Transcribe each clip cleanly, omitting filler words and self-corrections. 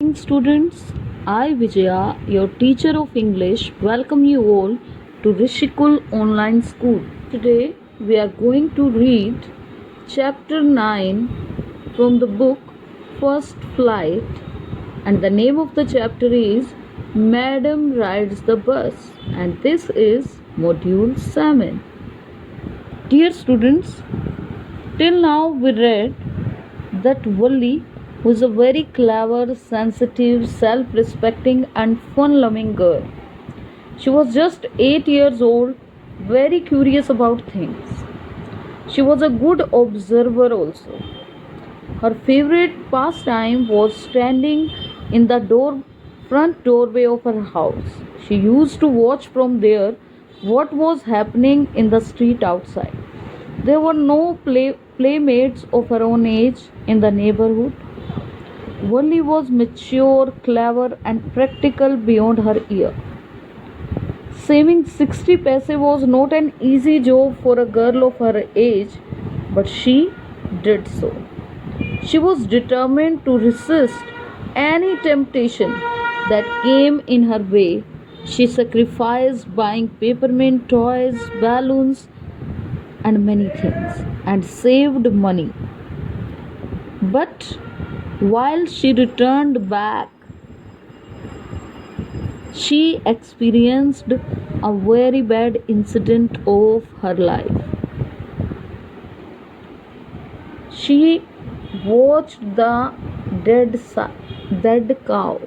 Morning, students. I, Vijaya, your teacher of English, welcome you all to Rishikul Online School. Today, we are going to read chapter 9 from the book First Flight, and the name of the chapter is Madam Rides the Bus, and this is Module 7. Dear students, till now we read that Wally was a very clever, sensitive, self respecting, and fun loving girl. She was just 8 years old, very curious about things. She was a good observer also. Her favorite pastime was standing in the front doorway of her house. She used to watch from there what was happening in the street outside. There were no playmates of her own age in the neighborhood. Wally was mature, clever, and practical beyond her year. Saving 60 paise was not an easy job for a girl of her age, but she did so. She was determined to resist any temptation that came in her way. She sacrificed buying peppermint toys, balloons, and many things, and saved money. But while she returned back, she experienced a very bad incident of her life. She watched the dead cow,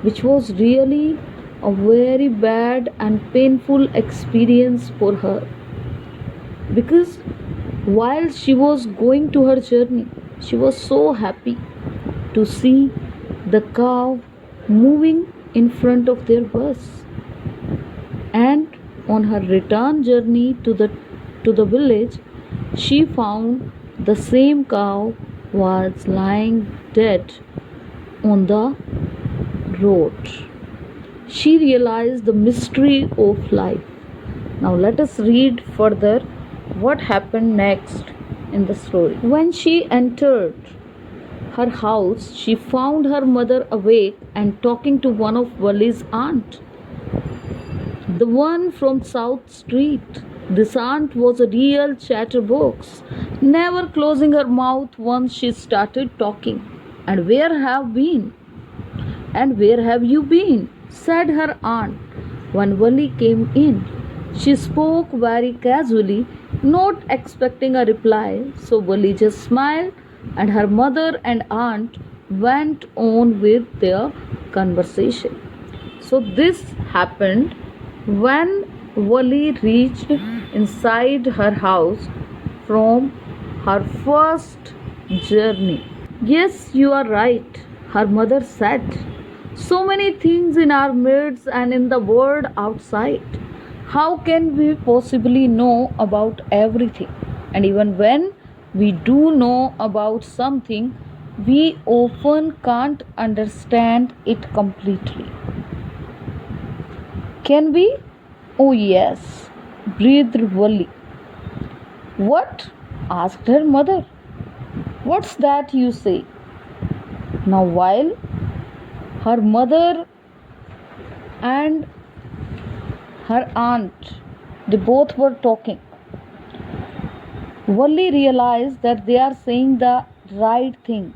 which was really a very bad and painful experience for her, because while she was going to her journey, she was so happy to see the cow moving in front of their bus. And on her return journey to the village, she found the same cow was lying dead on the road. She realized the mystery of life. Now let us read further what happened next in the story. When she entered her house, she found her mother awake and talking to one of Wally's aunt, the one from South Street. This aunt was a real chatterbox, never closing her mouth once she started talking. And where have been? And where have you been? Said her aunt when Wally came in. She spoke very casually, not expecting a reply, so Wally just smiled, and her mother and aunt went on with their conversation. So, this happened when Wally reached inside her house from her first journey. Yes, you are right, her mother said. So many things in our midst and in the world outside. How can we possibly know about everything? And even when we do know about something, we often can't understand it completely. Can we? Oh, yes, breathed Wally. What? Asked her mother. What's that you say? Now, while her mother and her aunt, they both were talking, Wally realized that they are saying the right thing.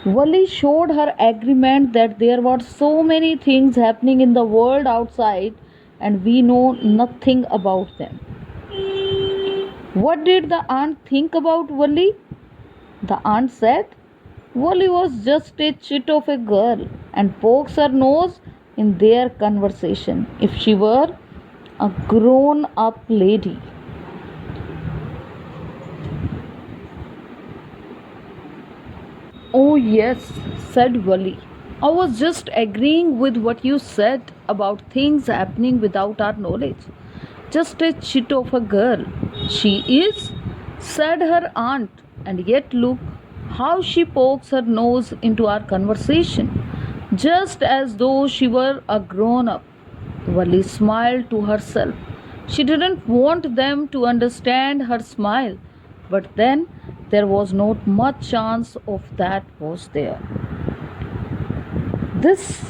Wally showed her agreement that there were so many things happening in the world outside and we know nothing about them. What did the aunt think about Wally? The aunt said Wally was just a chit of a girl and pokes her nose in their conversation if she were a grown up lady. Oh, yes, said Wally. I was just agreeing with what you said about things happening without our knowledge. Just a chit of a girl. She is, said her aunt, and yet look how she pokes her nose into our conversation, just as though she were a grown up. Wally smiled to herself. She didn't want them to understand her smile, but then there was not much chance of that was there. This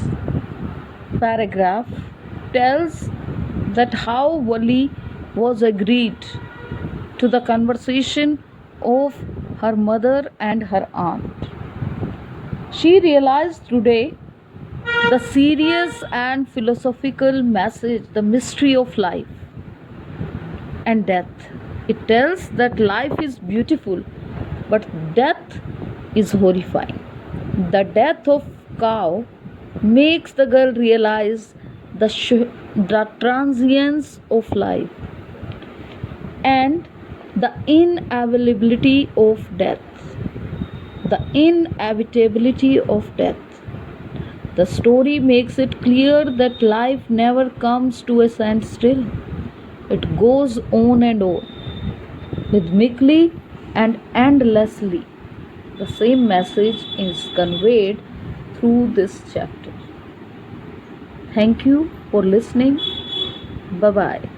paragraph tells that how Wali was agreed to the conversation of her mother and her aunt. She realized today the serious and philosophical message, the mystery of life and death. It tells that life is beautiful, but death is horrifying. The death of cow makes the girl realize the transience of life and the inevitability of death. The inevitability of death. The story makes it clear that life never comes to a standstill. It goes on and on, rhythmically and endlessly. The same message is conveyed through this chapter. Thank you for listening. Bye bye.